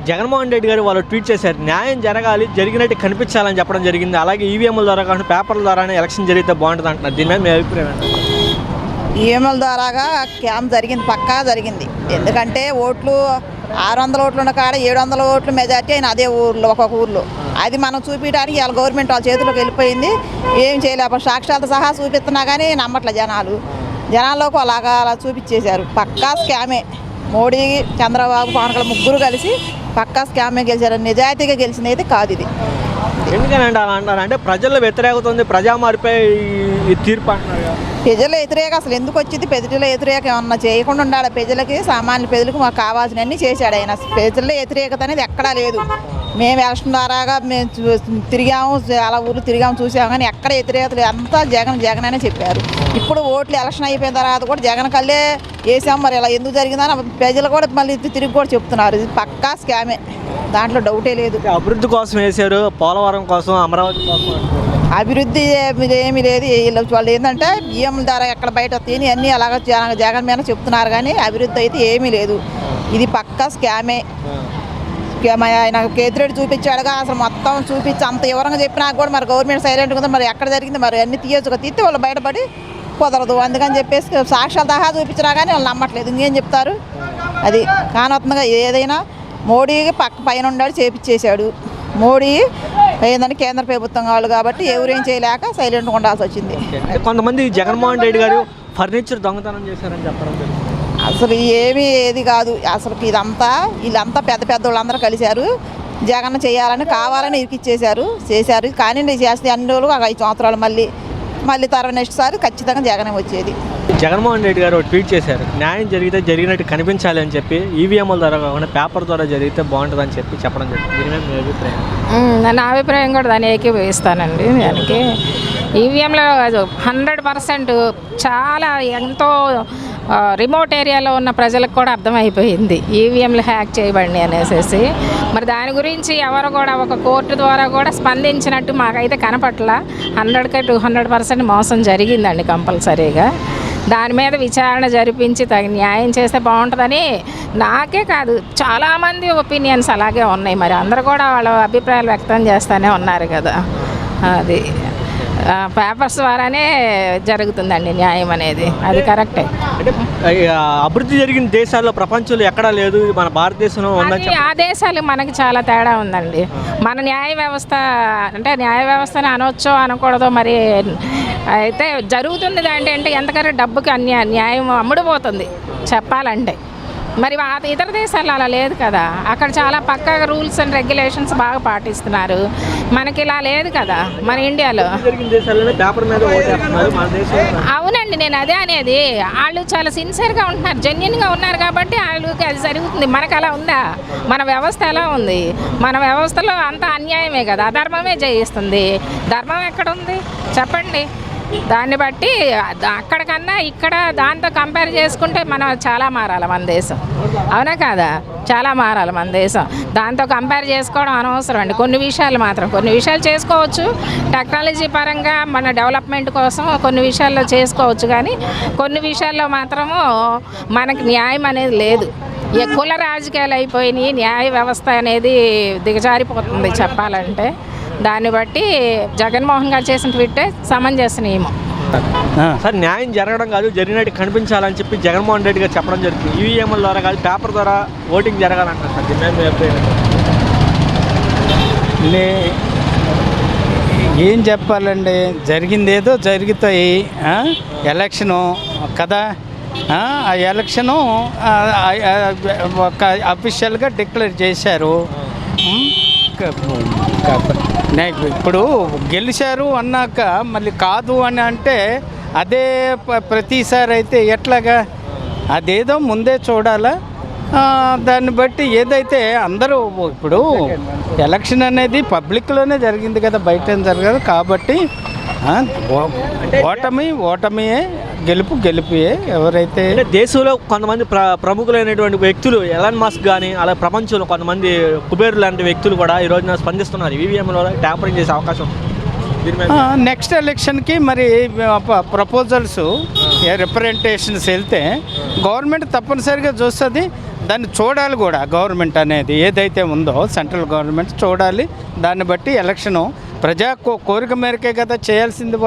జగన్మోహన్ రెడ్డి గారు వాళ్ళు ట్వీట్ చేశారు, న్యాయం జరగాలి, జరిగినట్టు కనిపించాలని చెప్పడం జరిగింది. అలాగే ఈవీఎంల ద్వారా కాకుండా పేపర్ల ద్వారానే ఎలక్షన్ జరిగితే బాగుంటుంది అంటున్నారు. దీని మీద మీ అభిప్రాయం ఏంటి? ఈఎంఎల్ ద్వారాగా క్యాంప్ జరిగింది, పక్కా జరిగింది. ఎందుకంటే ఓట్లు 600 ఓట్లు ఉన్న కాడ 700 ఓట్లు మెజార్టీ అయిన అదే ఊర్లో, ఒక్కొక్క ఊర్లో. అది మనం చూపించడానికి వాళ్ళ గవర్నమెంట్ వాళ్ళ చేతిలోకి వెళ్ళిపోయింది. ఏం చేయలేక సాక్ష్యాలతో సహా చూపిస్తున్నా కానీ నమ్మట్లే జనాల్లోకి అలాగా అలా చూపించేశారు. పక్కా స్కామే. మోడీ, చంద్రబాబు, పవన్ కళ్యాణ్ ముగ్గురు కలిసి పక్కా స్కామే గెలిచారు. నిజాయితీగా గెలిచింది అయితే కాదు ఇది. ఎందుకనంటే అలా అంటారు అంటే ప్రజల్లో వ్యతిరేకత ఉంది, ప్రజా మారిపై ఈ తీర్పు అంటున్నారు. ప్రజల వ్యతిరేక అసలు ఎందుకు వచ్చింది? ప్రజల వ్యతిరేక ఏమన్నా చేయకుండా ఉండాలి. ప్రజలకి, సామాన్య ప్రజలకు మాకు కావాల్సినవన్నీ చేశాడు ఆయన. ప్రజల వ్యతిరేకత అనేది ఎక్కడా లేదు. మేము ఎలక్షన్ ద్వారాగా మేము తిరిగాము, అలా ఊళ్ళు తిరిగాము, చూసాము, కానీ ఎక్కడ వ్యతిరేకత లేదు. అంతా జగన్ అనే చెప్పారు. ఇప్పుడు ఓట్లు ఎలక్షన్ అయిపోయిన తర్వాత కూడా జగన్ కళ్ళే వేసాము. మరి ఇలా ఎందుకు జరిగిందని ప్రజలు కూడా మళ్ళీ తిరిగి కూడా చెప్తున్నారు. ఇది పక్కా స్కామే, దాంట్లో డౌటే లేదు. అభివృద్ధి కోసం వేశారు, పోలవరం కోసం, అమరావతి కోసం. అభివృద్ధి ఏమీ లేదు. వాళ్ళు ఏంటంటే ఈఎంల ద్వారా ఎక్కడ బయట తిని అన్నీ అలాగ జగన్ మీద చెప్తున్నారు, కానీ అభివృద్ధి అయితే ఏమీ లేదు. ఇది పక్కా స్కామే. ఆయన కేతిరెడ్డి చూపించాడుగా, అసలు మొత్తం చూపించి అంత వివరంగా చెప్పినా కూడా మరి గవర్నమెంట్ సైలెంట్గా ఉంది. మరి ఎక్కడ జరిగింది, మరి అన్ని తీయొచ్చుగా, తీస్తే వాళ్ళు బయటపడి కుదరదు. అందుకని చెప్పేసి సాక్ష్యాలు సహా చూపించినా కానీ వాళ్ళు నమ్మట్లేదు. ఇంకేం చెప్తారు? అది కానొత్తంగా ఏదైనా మోడీకి పైన ఉండాడు, చేపించేశాడు. మోడీ ఏంటంటే కేంద్ర ప్రభుత్వం వాళ్ళు కాబట్టి ఎవరేం చేయలేక సైలెంట్గా ఉండాల్సి వచ్చింది. కొంతమంది జగన్మోహన్ రెడ్డి గారు ఫర్నిచర్ దొంగతనం చేశారని చెప్పడం జరిగింది. అసలు ఏది కాదు. అసలు వీళ్ళంతా పెద్ద వాళ్ళందరూ కలిశారు. జగన్ చేయాలని కావాలని చేశారు. కానీ చేస్తే అన్ని రోజులు 5 సంవత్సరాలు మళ్ళీ తర్వాత నెక్స్ట్ సారి ఖచ్చితంగా జగనే వచ్చేది. జగన్మోహన్ రెడ్డి గారు ట్వీట్ చేశారు, న్యాయం జరిగితే జరిగినట్టు కనిపించాలి అని చెప్పి, ఈవీఎంల ద్వారా కాకుండా పేపర్ ద్వారా జరిగితే బాగుంటుంది అని చెప్పడం జరిగింది. దీని మీద మీ అభిప్రాయం? నా అభిప్రాయం కూడా దాన్ని ఏకీభవిస్తానండి. దానికి ఈవీఎంలో 100% చాలా ఎంతో రిమోట్ ఏరియాలో ఉన్న ప్రజలకు కూడా అర్థమైపోయింది ఈవీఎంలు హ్యాక్ చేయబడి అనేసి. మరి దాని గురించి ఎవరు కూడా ఒక కోర్టు ద్వారా కూడా స్పందించినట్టు మాకైతే కనపట్ల. 100కి 200% మోసం జరిగిందండి కంపల్సరీగా. దాని మీద విచారణ జరిపించి తగిన న్యాయం చేస్తే బాగుంటుందని నాకే కాదు, చాలామంది ఒపీనియన్స్ అలాగే ఉన్నాయి. మరి అందరూ కూడా వాళ్ళ అభిప్రాయాలు వ్యక్తం చేస్తూనే ఉన్నారు కదా. అది పేపర్స్ ద్వారానే జరుగుతుందండి న్యాయం అనేది, అది కరెక్టే. అంటే అభివృద్ధి జరిగిన దేశాల్లో ప్రపంచంలో ఎక్కడా లేదు, మన భారతదేశంలో ఉందని. ఆ దేశాలు మనకి చాలా తేడా ఉందండి. మన న్యాయ వ్యవస్థ అంటే న్యాయ వ్యవస్థని అనొచ్చో అనకూడదో మరి, అయితే జరుగుతుంది అంటే ఎంతకన్నా డబ్బుకి న్యాయం అమ్ముడుపోతుంది చెప్పాలంటే. మరి ఇతర దేశాల్లో అలా లేదు కదా. అక్కడ చాలా పక్కాగా రూల్స్ అండ్ రెగ్యులేషన్స్ బాగా పాటిస్తున్నారు. మనకి ఇలా లేదు కదా మన ఇండియాలో. అవునండి, నేను అదే అనేది. వాళ్ళు చాలా సిన్సియర్గా ఉంటున్నారు, జెన్యున్గా ఉన్నారు కాబట్టి వాళ్ళకి అది జరుగుతుంది. మనకు అలా ఉందా? మన వ్యవస్థ ఎలా ఉంది? మన వ్యవస్థలో అంత అన్యాయమే కదా, అధర్మమే జయిస్తుంది. ధర్మం ఎక్కడ ఉంది చెప్పండి? దాన్ని బట్టి అక్కడికన్నా ఇక్కడ దాంతో కంపేర్ చేసుకుంటే మనం చాలా మారాలి మన దేశం, అవునా కాదా? చాలా మారాలి మన దేశం. దాంతో కంపేర్ చేసుకోవడం అనవసరం అండి. కొన్ని విషయాలు చేసుకోవచ్చు, టెక్నాలజీ పరంగా మన డెవలప్మెంట్ కోసం కొన్ని విషయాల్లో చేసుకోవచ్చు, కానీ కొన్ని విషయాల్లో మాత్రము మనకి న్యాయం అనేది లేదు. కుల రాజకీయాలు అయిపోయినాయి, న్యాయ వ్యవస్థ అనేది దిగజారిపోతుంది చెప్పాలంటే. దాన్ని బట్టి జగన్మోహన్ గారు చేసిన ట్వీటే సమంజసనీయము. సార్, న్యాయం జరగడం కాదు, జరిగినట్టు కనిపించాలని చెప్పి జగన్మోహన్ రెడ్డి గారు చెప్పడం జరుగుతుంది. ఈవీఎంల ద్వారా కాదు, పేపర్ ద్వారా ఓటింగ్ జరగాలంటారు సార్. ఏం చెప్పాలండి, జరిగిందేదో జరుగుతాయి. ఎలక్షను కదా, ఆ ఎలక్షను ఒక అఫీషియల్గా డిక్లేర్ చేశారు. ఇప్పుడు గెలిచారు అన్నాక మళ్ళీ కాదు అని అంటే అదే ప్రతిసారి అయితే ఎట్లాగా? అదేదో ముందే చూడాలా. దాన్ని బట్టి ఏదైతే అందరూ ఇప్పుడు ఎలక్షన్ అనేది పబ్లిక్లోనే జరిగింది కదా, బయట ఏం జరగదు కాబట్టి ఓటమియే, గెలుపుయే. ఎవరైతే దేశంలో కొంతమంది ప్రముఖులైనటువంటి వ్యక్తులు, ఎలాన్ మస్క్ కానీ అలా ప్రపంచంలో కొంతమంది కుబేరు లాంటి వ్యక్తులు కూడా ఈ రోజున స్పందిస్తున్నారు. ఈవీఎంలో ట్యాంపరింగ్ చేసే అవకాశం. నెక్స్ట్ ఎలక్షన్కి మరి ప్రపోజల్స్ రిప్రజెంటేషన్స్ వెళ్తే గవర్నమెంట్ తప్పనిసరిగా చూస్తుంది. దాన్ని చూడాలి కూడా గవర్నమెంట్ అనేది ఏదైతే ఉందో సెంట్రల్ గవర్నమెంట్ చూడాలి. దాన్ని బట్టి ఎలక్షను ప్రజా కోరిక మేరకే కదా చేయాల్సింది.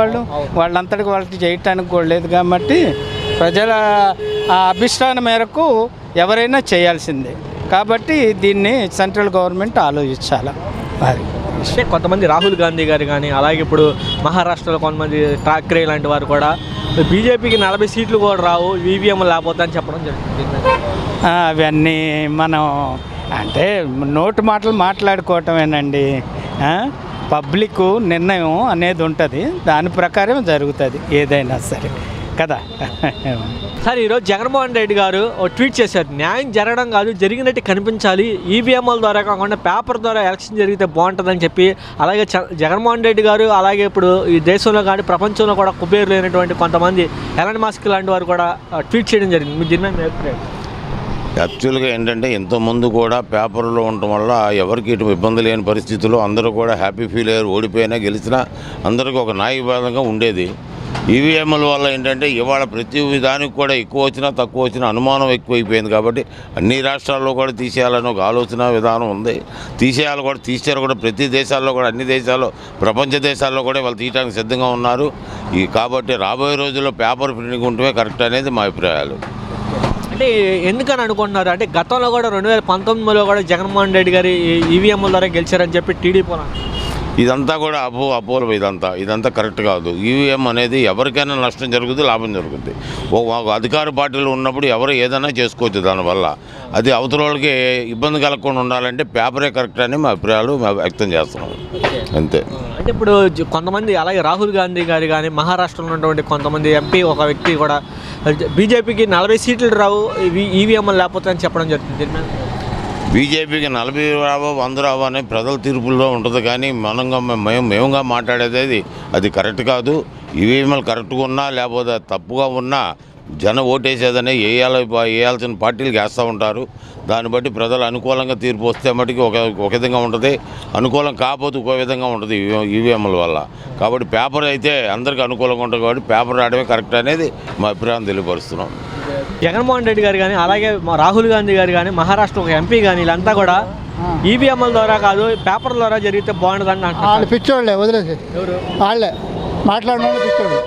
వాళ్ళంతటికి వాళ్ళకి చేయటానికి కూడా లేదు కాబట్టి ప్రజల ఆ అభిష్టాన మేరకు ఎవరైనా చేయాల్సిందే. కాబట్టి దీన్ని సెంట్రల్ గవర్నమెంట్ ఆలోచించాలి. అది అంటే కొంతమంది రాహుల్ గాంధీ గారు కానీ అలాగే ఇప్పుడు మహారాష్ట్రలో కొంతమంది ఠాక్రే లాంటి వారు కూడా బీజేపీకి 40 సీట్లు కూడా రావు, ఈవీఎం లేకపోతే అని చెప్పడం జరుగుతుంది. అవన్నీ మనం అంటే నోటు మాటలు మాట్లాడుకోవటమేనండి. పబ్లిక్ నిర్ణయం అనేది ఉంటుంది, దాని ప్రకారం జరుగుతుంది ఏదైనా సరే కదా. సార్, ఈరోజు జగన్మోహన్ రెడ్డి గారు ఒక ట్వీట్ చేశారు. న్యాయం జరగడం కాదు, జరిగినట్టు కనిపించాలి, ఈవీఎంల ద్వారా కాకుండా పేపర్ ద్వారా ఎలక్షన్ జరిగితే బాగుంటుందని చెప్పి, అలాగే జగన్మోహన్ రెడ్డి గారు అలాగే ఇప్పుడు ఈ దేశంలో కానీ ప్రపంచంలో కూడా కుబేరు లేనటువంటి కొంతమంది ఎలాన్ మస్క్ లాంటి వారు కూడా ట్వీట్ చేయడం జరిగింది. మీరు దీని మీద మీ అభిప్రాయం? యాక్చువల్గా ఏంటంటే ఇంతకుముందు కూడా పేపర్లో ఉండటం వల్ల ఎవరికి ఇటు ఇబ్బంది లేని పరిస్థితుల్లో అందరూ కూడా హ్యాపీ ఫీల్ అయ్యారు. ఓడిపోయినా గెలిచినా అందరికీ ఒక న్యాయబద్ధంగా ఉండేది. ఈవీఎంల వల్ల ఏంటంటే ఇవాళ ప్రతి దానికి కూడా ఎక్కువ వచ్చినా తక్కువ వచ్చినా అనుమానం ఎక్కువైపోయింది. కాబట్టి అన్ని రాష్ట్రాల్లో కూడా తీసేయాలని ఒక ఆలోచన విధానం ఉంది. తీసేయాలి కూడా, తీసారు కూడా. ప్రతి దేశాల్లో కూడా, అన్ని దేశాల్లో, ప్రపంచ దేశాల్లో కూడా వాళ్ళు తీయడానికి సిద్ధంగా ఉన్నారు. కాబట్టి రాబోయే రోజుల్లో పేపర్ ప్రింటింగ్ ఉంటే కరెక్ట్ అనేది మా అభిప్రాయాలు. అంటే ఎందుకని అనుకుంటున్నారు? అంటే గతంలో కూడా 2019లో కూడా జగన్మోహన్ రెడ్డి గారు ఈవీఎంల ద్వారా గెలిచారని చెప్పి టీడీపీ ఇదంతా కూడా అపోహ. ఇదంతా కరెక్ట్ కాదు. ఈవీఎం అనేది ఎవరికైనా నష్టం జరుగుతుంది, లాభం జరుగుతుంది. అధికార పార్టీలు ఉన్నప్పుడు ఎవరు ఏదైనా చేసుకోవచ్చు. దానివల్ల అది అవతల వాళ్ళకి ఇబ్బంది కలగకుండా ఉండాలంటే పేపరే కరెక్ట్ అని మా అభిప్రాయాలు వ్యక్తం చేస్తున్నాం, అంతే. అంటే ఇప్పుడు కొంతమంది అలాగే రాహుల్ గాంధీ గారు కానీ మహారాష్ట్రలో ఉన్నటువంటి కొంతమంది ఎంపీ ఒక వ్యక్తి కూడా బీజేపీకి 40 సీట్లు రావు, ఈవీఎంలు లేకపోతే అని చెప్పడం జరుగుతుంది. బీజేపీకి 40 రావో 100 రావో అనే ప్రజల తీర్పుల్లో ఉంటుంది. కానీ మేముగా మాట్లాడేది అది కరెక్ట్ కాదు. ఈవీఎంలు కరెక్ట్గా ఉన్నా లేకపోతే తప్పుగా ఉన్నా జనం ఓటేసేదని వేయాల్సిన పార్టీలకు వేస్తూ ఉంటారు. దాన్ని బట్టి ప్రజలు అనుకూలంగా తీర్పు వస్తే మటుకు ఒక విధంగా ఉంటుంది, అనుకూలం కాకపోతే ఒక విధంగా ఉంటుంది ఈవీఎంల వల్ల. కాబట్టి పేపర్ అయితే అందరికీ అనుకూలంగా ఉంటుంది. కాబట్టి పేపర్ రావడమే కరెక్ట్ అనేది మా అభిప్రాయం తెలియపరుస్తున్నాం. జగన్మోహన్ రెడ్డి గారు కానీ అలాగే రాహుల్ గాంధీ గారు కానీ మహారాష్ట్ర ఒక ఎంపీ కానీ వీళ్ళంతా కూడా ఈవీఎంల ద్వారా కాదు పేపర్ ద్వారా జరిగితే బాగుంటుందని అంటారు. వాళ్ళు పిచ్చోళ్ళే, వదిలేసి వాళ్ళే మాట్లాడిన వాళ్ళు పిచ్చోళ్ళు.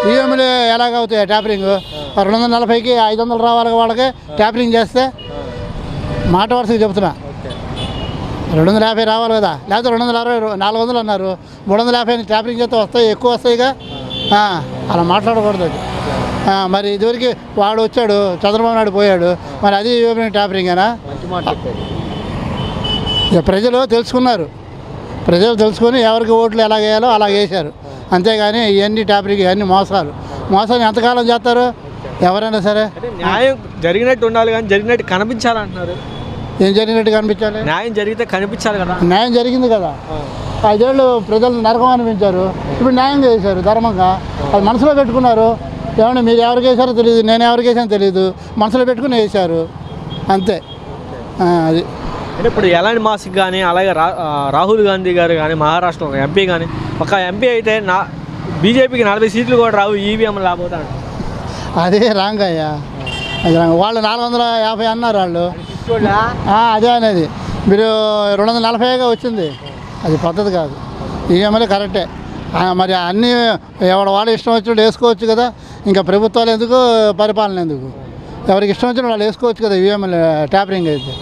ఈవీఎంలు ఎలాగవుతాయి ట్యాపరింగ్? 240కి 500 రావాలి వాళ్ళకి ట్యాపరింగ్ చేస్తే, మాట వరుసకి చెబుతున్నా. 250 రావాలి కదా, లేకపోతే 260, 400 అన్నారు. 350 ట్యాపరింగ్ చేస్తే వస్తాయి, ఎక్కువ వస్తాయిగా. అలా మాట్లాడకూడదు. మరి ఇదివరకు వాడు వచ్చాడు, చంద్రబాబు నాయుడు పోయాడు, మరి అది ట్యాపరింగేనా? ప్రజలు తెలుసుకున్నారు. ప్రజలు తెలుసుకొని ఎవరికి ఓట్లు ఎలా వేయాలో అలా వేశారు, అంతేగాని ఇవన్నీ ట్యాపరింగ్, ఇవన్నీ మోసాలు ఎంతకాలం చేస్తారు ఎవరైనా సరే? న్యాయం జరిగినట్టు ఉండాలి కానీ జరిగినట్టు కనిపించాలంటున్నారు. ఏం జరిగినట్టు కనిపించాలి? న్యాయం జరిగితే కనిపించాలి కదా. న్యాయం జరిగింది కదా. 5 ఏళ్ళు ప్రజలు నరకం అనిపించారు, ఇప్పుడు న్యాయం చేశారు ధర్మంగా. అది మనసులో పెట్టుకున్నారు. ఏమన్నా మీరు ఎవరికి వేసారో తెలియదు, నేను ఎవరికి వేసానో తెలియదు, మనసులో పెట్టుకుని వేశారు, అంతే. అది అంటే ఇప్పుడు ఎలాంటి మాస్క్ కానీ అలాగే రాహుల్ గాంధీ గారు కానీ మహారాష్ట్ర ఒక ఎంపీ కానీ, ఒక ఎంపీ అయితే బీజేపీకి 40 సీట్లు కూడా రావు, ఈవీఎం లేకపోతే అదే రాంగ్ అయ్యా. అది రాంగ్. వాళ్ళు 450 అన్నారు వాళ్ళు. అదే అనేది మీరు 240గా వచ్చింది, అది పద్ధతి కాదు. ఈవీఎంలే కరెక్టే. మరి అన్నీ వాళ్ళ ఇష్టం వచ్చినట్టు వేసుకోవచ్చు కదా. ఇంకా ప్రభుత్వాలు ఎందుకు, పరిపాలన ఎందుకు? ఎవరికి ఇష్టం వచ్చినట్టు వాళ్ళు వేసుకోవచ్చు కదా ఈవీఎంలు ట్యాపరింగ్ అయితే.